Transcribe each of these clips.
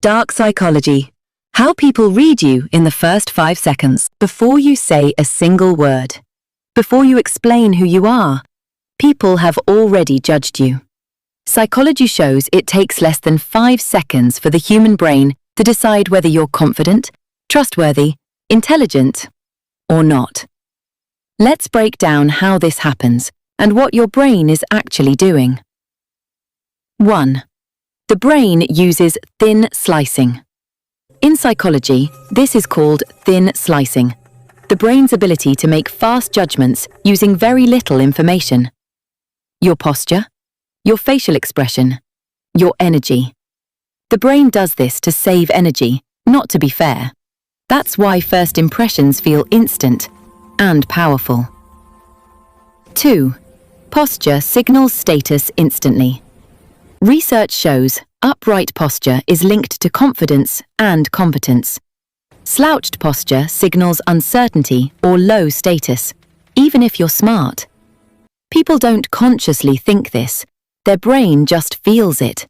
Dark psychology. How people read you in the first 5 seconds before you say a single word. Before you explain who you are, people have already judged you. Psychology shows it takes less than 5 seconds for the human brain to decide whether you're confident, trustworthy, intelligent, or not. Let's break down how this happens and what your brain is actually doing. 1. The brain uses thin slicing. In psychology, this is called thin slicing, the brain's ability to make fast judgments using very little information. Your posture, your facial expression, your energy. The brain does this to save energy, not to be fair. That's why first impressions feel instant and powerful. 2. Posture signals status instantly. Research shows upright posture is linked to confidence and competence. Slouched posture signals uncertainty or low status, even if you're smart. People don't consciously think this, their brain just feels it.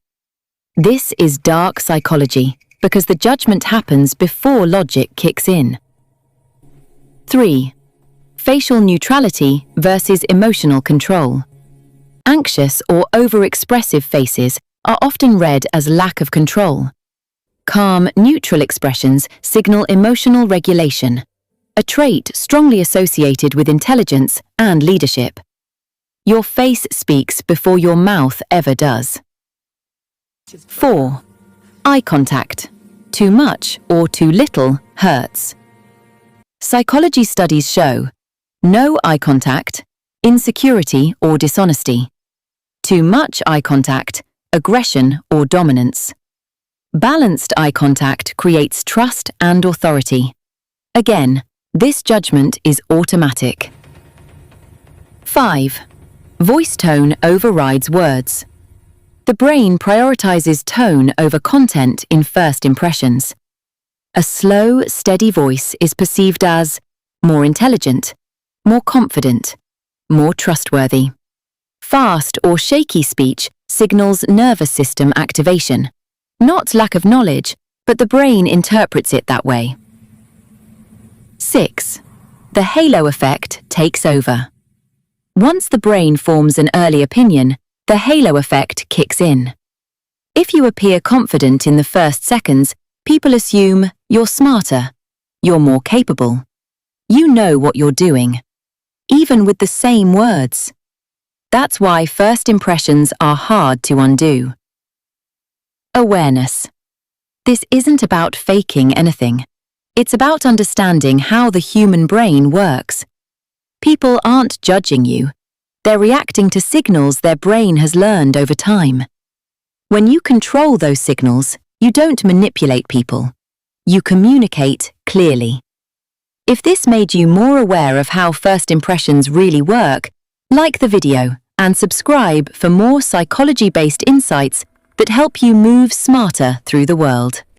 This is dark psychology because the judgment happens before logic kicks in. 3. Facial neutrality versus emotional control. Anxious or overexpressive faces are often read as lack of control. Calm, neutral expressions signal emotional regulation, a trait strongly associated with intelligence and leadership. Your face speaks before your mouth ever does. 4. Eye contact. Too much or too little hurts. Psychology studies show no eye contact, insecurity or dishonesty. Too much eye contact, aggression or dominance. Balanced eye contact creates trust and authority. Again, this judgment is automatic. 5. Voice tone overrides words. The brain prioritizes tone over content in first impressions. A slow, steady voice is perceived as more intelligent, more confident, more trustworthy. Fast or shaky speech signals nervous system activation. Not lack of knowledge, but the brain interprets it that way. 6. The halo effect takes over. Once the brain forms an early opinion, the halo effect kicks in. If you appear confident in the first seconds, people assume you're smarter, you're more capable. You know what you're doing, even with the same words. That's why first impressions are hard to undo. Awareness. This isn't about faking anything. It's about understanding how the human brain works. People aren't judging you. They're reacting to signals their brain has learned over time. When you control those signals, you don't manipulate people. You communicate clearly. If this made you more aware of how first impressions really work, like the video and subscribe for more psychology-based insights that help you move smarter through the world.